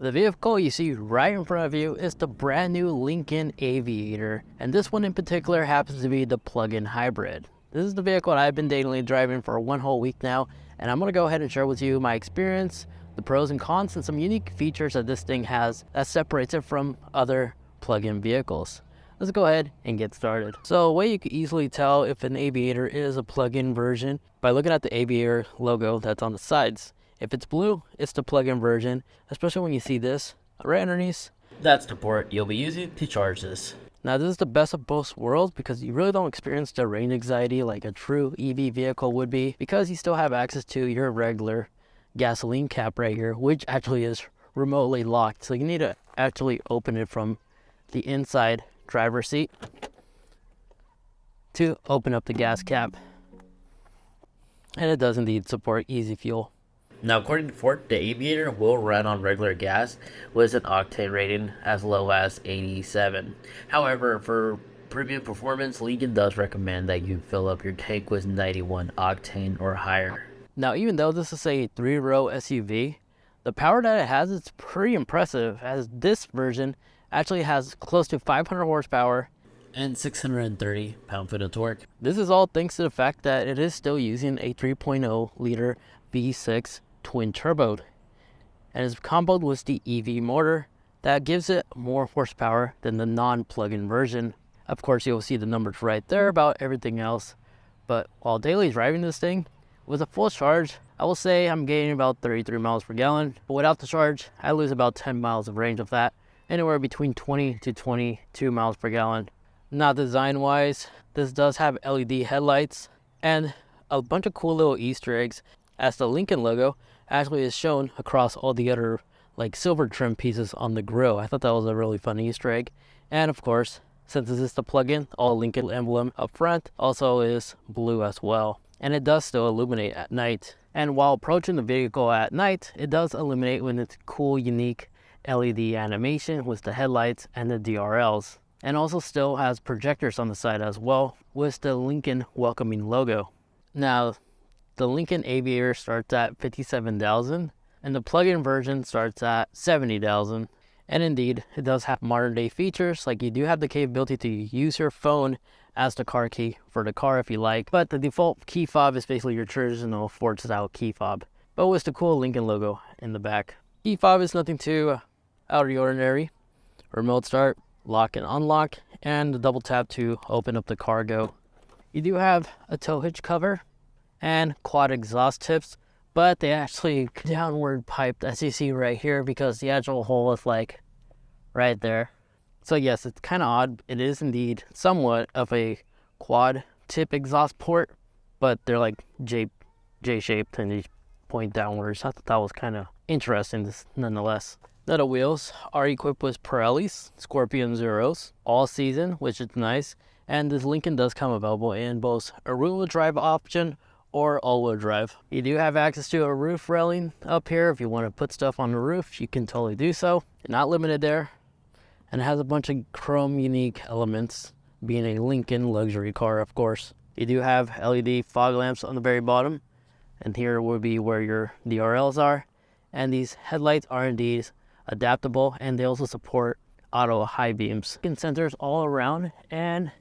The vehicle you see right in front of you is the brand new Lincoln Aviator, and this one in particular happens to be the plug-in hybrid. This is the vehicle that I've been daily driving for one whole week now, and I'm going to go ahead and share with you my experience, the pros and cons, and some unique features that this thing has that separates it from other plug-in vehicles. Let's go ahead and get started. So a way you can easily tell if an Aviator is a plug-in version by looking at the Aviator logo that's on the sides. If it's blue, it's the plug-in version, especially when you see this right underneath. That's the port you'll be using to charge this. Now this is the best of both worlds because you really don't experience the range anxiety like a true EV vehicle would be, because you still have access to your regular gasoline cap right here, which actually is remotely locked. So you need to actually open it from the inside driver's seat to open up the gas cap. And it does indeed support easy fuel. Now, according to Ford, the Aviator will run on regular gas with an octane rating as low as 87. However, for premium performance, Lincoln does recommend that you fill up your tank with 91 octane or higher. Now, even though this is a 3-row SUV, the power that it has is pretty impressive, as this version actually has close to 500 horsepower and 630 pound-foot of torque. This is all thanks to the fact that it is still using a 3.0 liter V6 twin turbo, and is comboed with the EV motor that gives it more horsepower than the non-plug-in version. Of course, you'll see the numbers right there about everything else, but while daily driving this thing with a full charge, I will say I'm gaining about 33 miles per gallon, but without the charge, I lose about 10 miles of range of that, anywhere between 20 to 22 miles per gallon. Now, design-wise, this does have LED headlights and a bunch of cool little Easter eggs, as the Lincoln logo actually is shown across all the other like silver trim pieces on the grille. I thought that was a really fun Easter egg. And of course, since this is the plug-in, all Lincoln emblem up front also is blue as well. And it does still illuminate at night. And while approaching the vehicle at night, it does illuminate with its cool, unique LED animation with the headlights and the DRLs. And also still has projectors on the side as well with the Lincoln welcoming logo. Now, the Lincoln Aviator starts at $57,000 and the plug-in version starts at $70,000. And indeed, it does have modern day features, like you do have the capability to use your phone as the car key for the car if you like, but the default key fob is basically your traditional Ford style key fob, but with the cool Lincoln logo in the back. Key fob is nothing too out of the ordinary. Remote start, lock and unlock, and the double tap to open up the cargo. You do have a tow hitch cover and quad exhaust tips, but they actually downward piped, as you see right here, because the actual hole is like right there. So yes, it's kind of odd. It is indeed somewhat of a quad tip exhaust port, but they're like J-shaped and they point downwards. I thought that was kind of interesting nonetheless. Now, the wheels are equipped with Pirelli's Scorpion Zeros all season, which is nice. And this Lincoln does come available in both a rear-wheel drive option or all-wheel drive. You do have access to a roof railing up here. If you want to put stuff on the roof, you can totally do so. You're not limited there. And it has a bunch of chrome unique elements, being a Lincoln luxury car, of course. You do have LED fog lamps on the very bottom, and here will be where your DRLs are. And these headlights are indeed adaptable, and they also support auto high beams. Sensors all around, and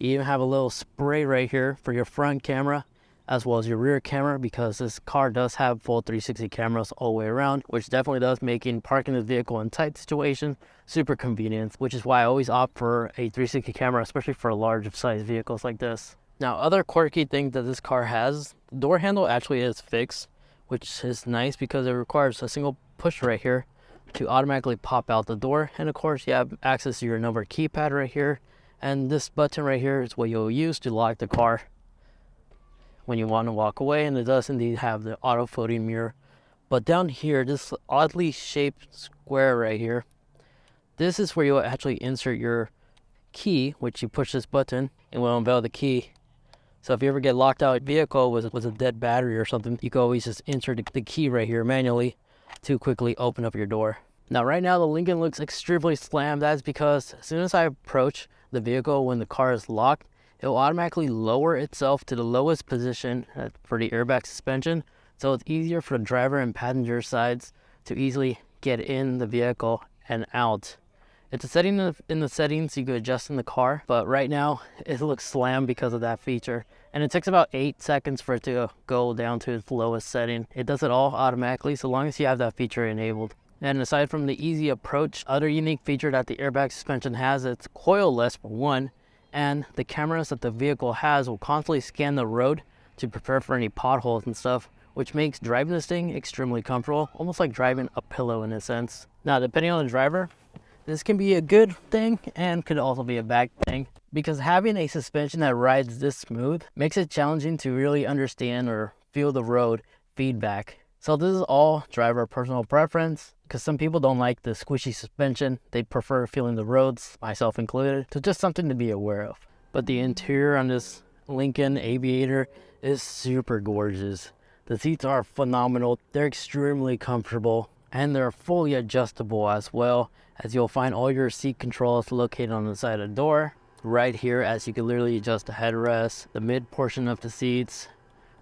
you even have a little spray right here for your front camera as well as your rear camera, because this car does have full 360 cameras all the way around, which definitely does making parking the vehicle in tight situations super convenient, which is why I always opt for a 360 camera, especially for large size vehicles like this. Now, other quirky thing that this car has, the door handle actually is fixed, which is nice because it requires a single push right here to automatically pop out the door. And of course, you have access to your number keypad right here, and this button right here is what you'll use to lock the car when you want to walk away. And it does indeed have the auto folding mirror. But down here, this oddly shaped square right here, this is where you'll actually insert your key, which you push this button and will unveil the key. So if you ever get locked out of a vehicle with a dead battery or something, you can always just insert the key right here manually to quickly open up your door. Now, right now, the Lincoln looks extremely slammed. That's because as soon as I approach the vehicle when the car is locked, it will automatically lower itself to the lowest position for the airbag suspension, so it's easier for the driver and passenger sides to easily get in the vehicle and out. It's a setting in the settings you could adjust in the car, but right now it looks slammed because of that feature. And it takes about 8 seconds for it to go down to its lowest setting. It does it all automatically so long as you have that feature enabled. And aside from the easy approach, other unique feature that the airbag suspension has, it's coilless for one, and the cameras that the vehicle has will constantly scan the road to prepare for any potholes and stuff, which makes driving this thing extremely comfortable, almost like driving a pillow in a sense. Now, depending on the driver, this can be a good thing and could also be a bad thing, because having a suspension that rides this smooth makes it challenging to really understand or feel the road feedback. So this is all driver personal preference, because some people don't like the squishy suspension. They prefer feeling the roads, myself included. So just something to be aware of. But the interior on this Lincoln Aviator is super gorgeous. The seats are phenomenal. They're extremely comfortable, and they're fully adjustable as well, as you'll find all your seat controls located on the side of the door right here, as you can literally adjust the headrest, the mid portion of the seats,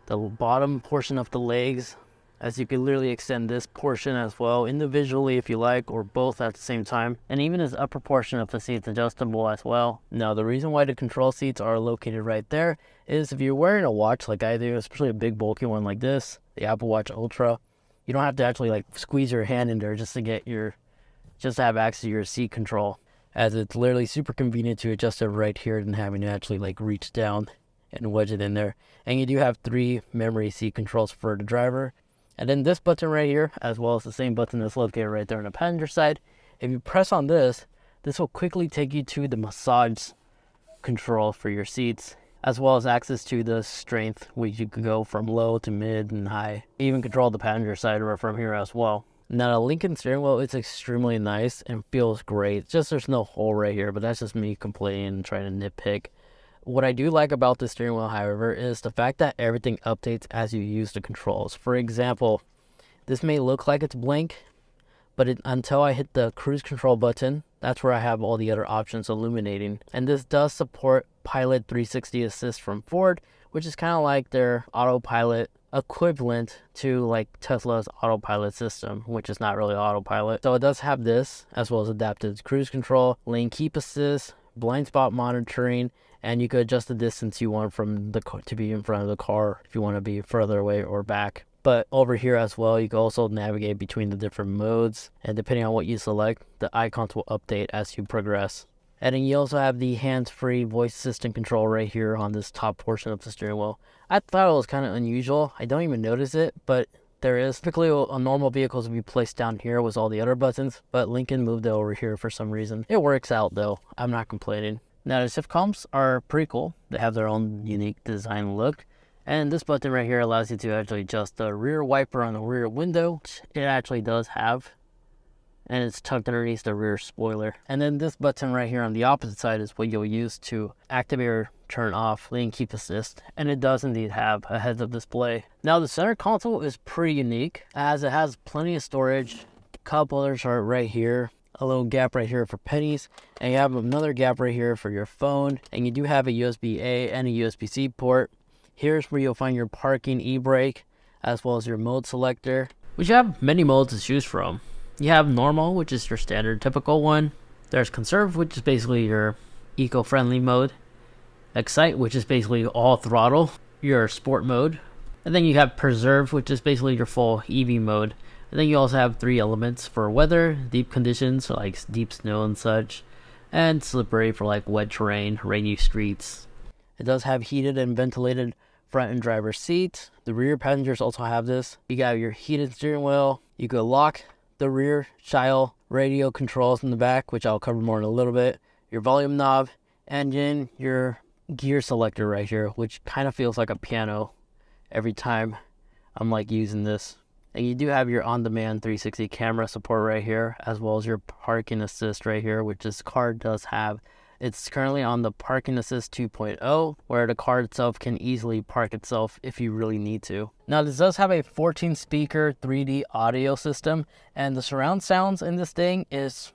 the bottom portion of the legs, as you can literally extend this portion as well individually if you like, or both at the same time. And even this upper portion of the seat's adjustable as well. Now, the reason why the control seats are located right there is if you're wearing a watch like I do, especially a big bulky one like this, the Apple Watch Ultra, you don't have to actually like squeeze your hand in there just to have access to your seat control, as it's literally super convenient to adjust it right here than having to actually like reach down and wedge it in there. And you do have 3 memory seat controls for the driver. And then this button right here, as well as the same button that's located right there on the passenger side. If you press on this, this will quickly take you to the massage control for your seats, as well as access to the strength, which you could go from low to mid and high. Even control the passenger side from here as well. Now, the Lincoln steering wheel, it's extremely nice and feels great. It's just there's no hole right here, but that's just me complaining and trying to nitpick. What I do like about the steering wheel, however, is the fact that everything updates as you use the controls. For example, this may look like it's blank, but until I hit the cruise control button, that's where I have all the other options illuminating. And this does support Pilot 360 Assist from Ford, which is kind of like their autopilot equivalent to like Tesla's autopilot system, which is not really autopilot. So it does have this, as well as adaptive cruise control, lane keep assist, blind spot monitoring, and you could adjust the distance you want from the car to be in front of the car if you want to be further away or back. But over here as well, you can also navigate between the different modes, and depending on what you select, the icons will update as you progress. And then you also have the hands-free voice assistant control right here on this top portion of the steering wheel. I thought it was kind of unusual. I don't even notice it, but there is. Typically on normal vehicles, would be placed down here with all the other buttons, but Lincoln moved it over here for some reason. It works out though. I'm not complaining. Now, the shift columns are pretty cool. They have their own unique design look. And this button right here allows you to actually adjust the rear wiper on the rear window, which it actually does have. And it's tucked underneath the rear spoiler. And then this button right here on the opposite side is what you'll use to activate or turn off lane keep assist. And it does indeed have a heads-up display. Now, the center console is pretty unique, as it has plenty of storage. Cup holders are right here. A little gap right here for pennies, and you have another gap right here for your phone, and you do have a USB-A and a USB-C port. Here's where you'll find your parking e-brake, as well as your mode selector, which you have many modes to choose from. You have normal, which is your standard typical one. There's conserve, which is basically your eco-friendly mode. Excite, which is basically all throttle, your sport mode. And then you have preserve, which is basically your full EV mode. And then you also have 3 elements for weather, deep conditions like deep snow and such, and slippery for like wet terrain, rainy streets. It does have heated and ventilated front and driver's seat. The rear passengers also have this. You got your heated steering wheel. You could lock the rear child radio controls in the back, which I'll cover more in a little bit. Your volume knob, and then your gear selector right here, which kind of feels like a piano every time I'm like using this. And you do have your on-demand 360 camera support right here, as well as your parking assist right here, which this car does have. It's currently on the Parking Assist 2.0, where the car itself can easily park itself if you really need to. Now, this does have a 14-speaker 3D audio system, and the surround sounds in this thing is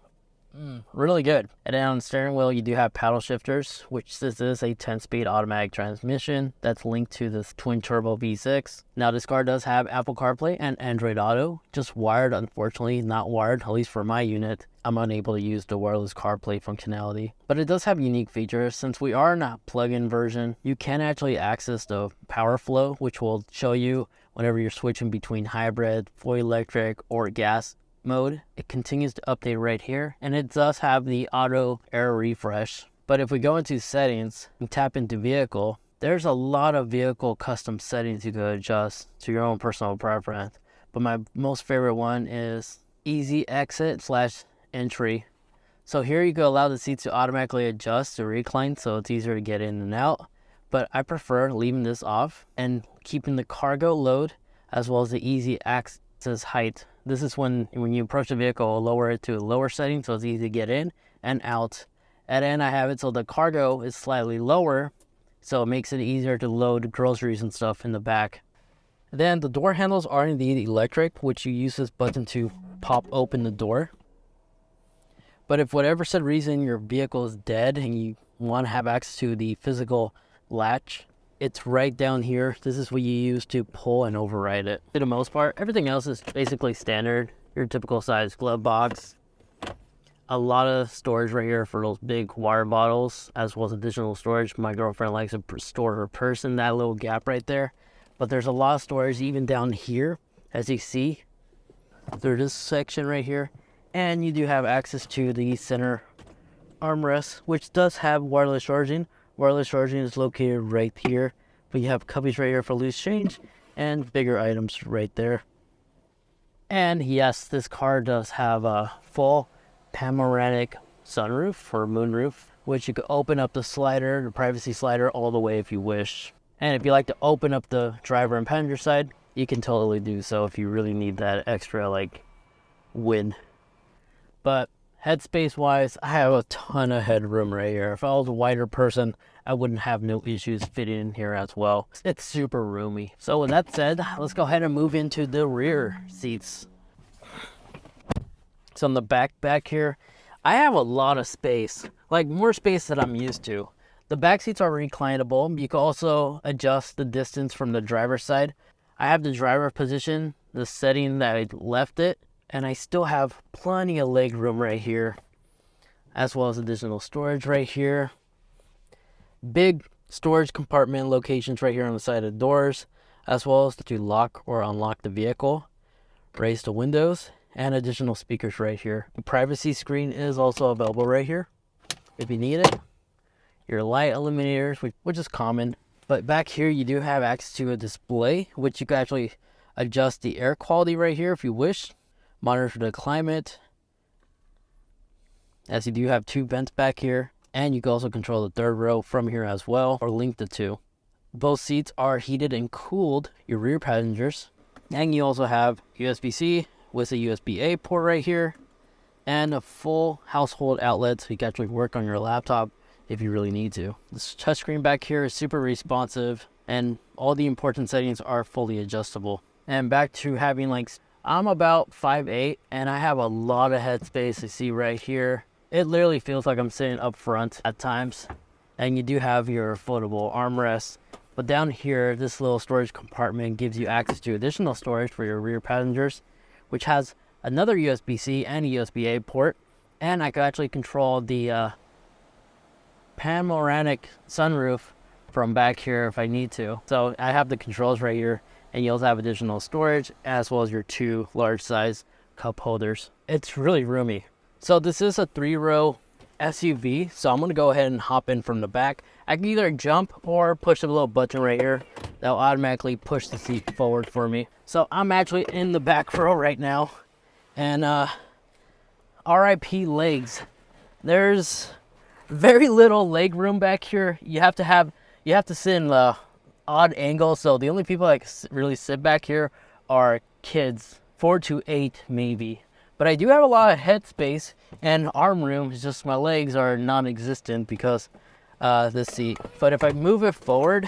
Really good. And then on the steering wheel, you do have paddle shifters, which this is a 10-speed automatic transmission that's linked to this twin turbo V6. Now this car does have Apple CarPlay and Android Auto, just wired, unfortunately, not wired, at least for my unit. I'm unable to use the wireless CarPlay functionality, but it does have unique features. Since we are in a plug-in version, you can actually access the power flow, which will show you whenever you're switching between hybrid, fully electric, or gas mode. It continues to update right here, and it does have the auto air refresh. But if we go into settings and tap into vehicle, there's a lot of vehicle custom settings you could adjust to your own personal preference. But my most favorite one is easy exit / entry. So here you could allow the seats to automatically adjust to recline, so it's easier to get in and out. But I prefer leaving this off and keeping the cargo load as well as the easy access height. This is when you approach the vehicle, I'll lower it to a lower setting so it's easy to get in and out. And then I have it so the cargo is slightly lower, so it makes it easier to load groceries and stuff in the back. Then the door handles are indeed electric, which you use this button to pop open the door. But if whatever said reason your vehicle is dead and you want to have access to the physical latch, it's right down here. This is what you use to pull and override it. For the most part, everything else is basically standard. Your typical size glove box. A lot of storage right here for those big water bottles, as well as additional storage. My girlfriend likes to store her purse in that little gap right there. But there's a lot of storage even down here, as you see, through this section right here. And you do have access to the center armrest, which does have wireless charging. Wireless charging is located right here, but you have cubbies right here for loose change and bigger items right there. And yes, this car does have a full panoramic sunroof or moonroof, which you could open up the slider, the privacy slider, all the way if you wish. And if you like to open up the driver and passenger side, you can totally do so if you really need that extra wind. But headspace wise, I have a ton of headroom right here. If I was a wider person, I wouldn't have no issues fitting in here as well. It's super roomy. So with that said, let's go ahead and move into the rear seats. So on the back here, I have a lot of space, more space than I'm used to. The back seats are reclinable. You can also adjust the distance from the driver's side. I have the driver position, the setting that I left it, and I still have plenty of leg room right here, as well as additional storage right here. Big storage compartment locations right here on the side of the doors, as well as to lock or unlock the vehicle. Raise the windows, and additional speakers right here. The privacy screen is also available right here if you need it. Your light illuminators, which is common. But back here, you do have access to a display, which you can actually adjust the air quality right here if you wish. Monitor the climate, as you do have 2 vents back here, and you can also control the 3rd row from here as well, or link the 2. Both seats are heated and cooled, your rear passengers, and you also have USB-C with a USB-A port right here, and a full household outlet so you can actually work on your laptop if you really need to. This touchscreen back here is super responsive, and all the important settings are fully adjustable. And back to having I'm about 5'8", and I have a lot of headspace. You see right here, it literally feels like I'm sitting up front at times. And you do have your foldable armrest, but down here, this little storage compartment gives you access to additional storage for your rear passengers, which has another USB-C and a USB-A port. And I can actually control the panoramic sunroof from back here if I need to. So I have the controls right here. And you also have additional storage, as well as your 2 large size cup holders. It's really roomy. So this is a 3-row SUV. So I'm gonna go ahead and hop in from the back. I can either jump or push the little button right here. That'll automatically push the seat forward for me. So I'm actually in the back row right now. And RIP legs. There's very little leg room back here. You have to sit in the odd angle, so the only people that really sit back here are kids, 4 to 8 maybe. But I do have a lot of head space and arm room. It's just my legs are non-existent because this seat. But if I move it forward,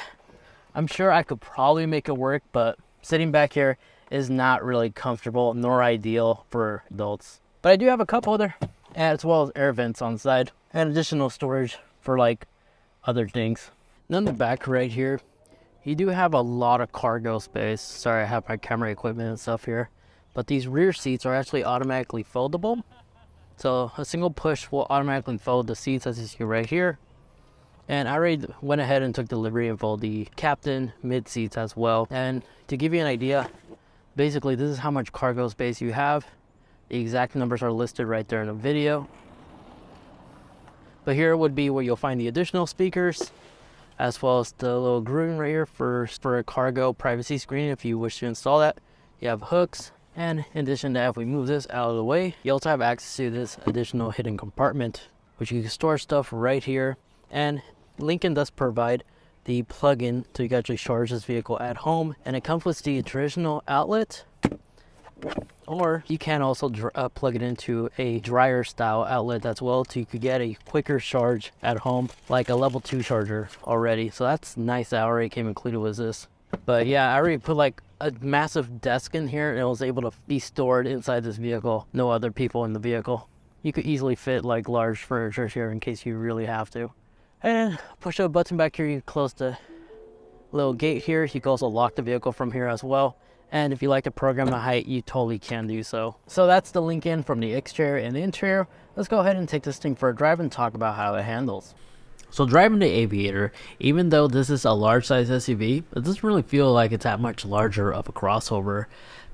I'm sure I could probably make it work, but sitting back here is not really comfortable nor ideal for adults. But I do have a cup holder as well as air vents on the side, and additional storage for like other things. And on the back right here, you do have a lot of cargo space. Sorry, I have my camera equipment and stuff here, but these rear seats are actually automatically foldable. So a single push will automatically fold the seats, as you see right here. And I already went ahead and took delivery and folded the captain mid seats as well. And to give you an idea, basically this is how much cargo space you have. The exact numbers are listed right there in the video. But here would be where you'll find the additional speakers, as well as the little grooving right here for a cargo privacy screen if you wish to install that. You have hooks, and in addition to that, if we move this out of the way, you also have access to this additional hidden compartment, which you can store stuff right here. And Lincoln does provide the plug-in so you can actually charge this vehicle at home, and it comes with the traditional outlet, or you can also plug it into a dryer style outlet as well, so you could get a quicker charge at home, like a level 2 charger already. So that's nice. That already came included with this. But yeah, I already put like a massive desk in here, and it was able to be stored inside this vehicle. No other people in the vehicle. You could easily fit like large furniture here in case you really have to. And push a button back here, you close the little gate here. You can also lock the vehicle from here as well. And if you like to program the height, you totally can do so. So that's the Lincoln from the exterior and the interior. Let's go ahead and take this thing for a drive and talk about how it handles. So driving the Aviator, even though this is a large size SUV, it doesn't really feel like it's that much larger of a crossover,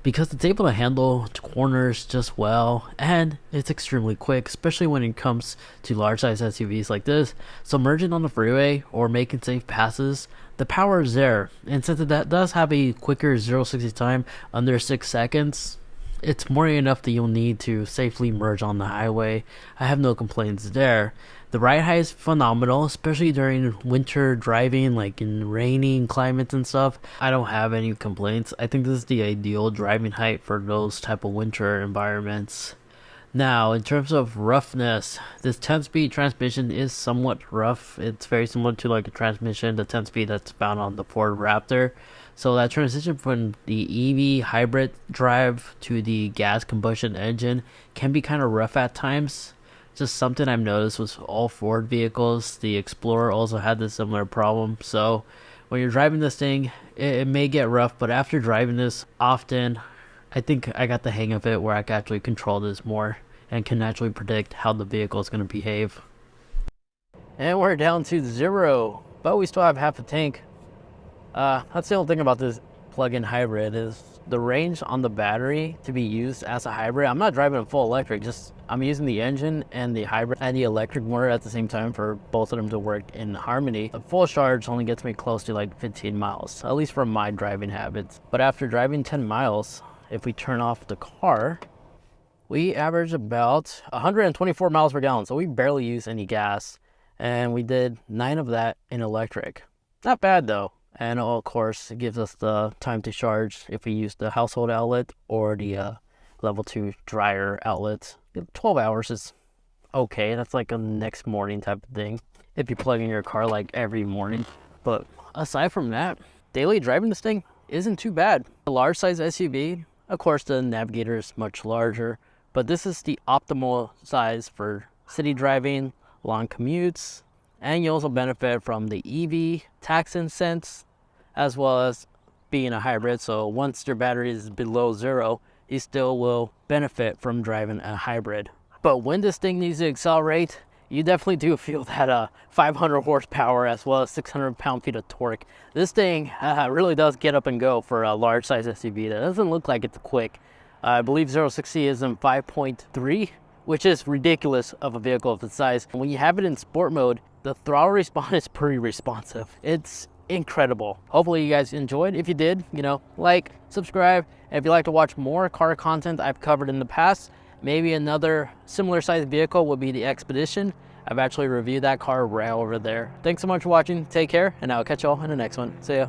because it's able to handle corners just well, and it's extremely quick, especially when it comes to large size SUVs like this. So merging on the freeway or making safe passes, the power is there, and since it does have a quicker 0-60 time under 6 seconds, it's more than enough that you'll need to safely merge on the highway. I have no complaints there. The ride height is phenomenal, especially during winter driving, like in raining climates and stuff. I don't have any complaints. I think this is the ideal driving height for those type of winter environments. Now, in terms of roughness, this 10-speed transmission is somewhat rough. It's very similar to like a transmission, the 10-speed that's found on the Ford Raptor. So that transition from the EV hybrid drive to the gas combustion engine can be kind of rough at times. Just something I've noticed with all Ford vehicles. The Explorer also had this similar problem. So when you're driving this thing, it may get rough, but after driving this often, I think I got the hang of it where I can actually control this more and can actually predict how the vehicle is going to behave. And we're down to 0, but we still have half a tank. That's the only thing about this plug-in hybrid is the range on the battery to be used as a hybrid. I'm not driving a full electric, just I'm using the engine and the hybrid and the electric motor at the same time for both of them to work in harmony. A full charge only gets me close to like 15 miles, at least from my driving habits. But after driving 10 miles, if we turn off the car, we average about 124 miles per gallon. So we barely use any gas, and we did 9 of that in electric. Not bad though. And of course, it gives us the time to charge if we use the household outlet or the level 2 dryer outlet. 12 hours is okay. That's like a next morning type of thing if you plug in your car like every morning. But aside from that, daily driving this thing isn't too bad. A large size SUV, of course the Navigator is much larger, but this is the optimal size for city driving, long commutes, and you also benefit from the EV tax incentives, as well as being a hybrid. So once your battery is below 0, you still will benefit from driving a hybrid. But when this thing needs to accelerate, you definitely do feel that 500 horsepower as well as 600 pound-feet of torque. This thing really does get up and go for a large size SUV. That doesn't look like it's quick. I believe 0-60 is in 5.3, which is ridiculous of a vehicle of its size. When you have it in sport mode, the throttle response is pretty responsive. It's incredible. Hopefully you guys enjoyed. If you did, like, subscribe. And if you'd like to watch more car content I've covered in the past, maybe another similar sized vehicle would be the Expedition. I've actually reviewed that car right over there. Thanks so much for watching. Take care, and I'll catch y'all in the next one. See ya.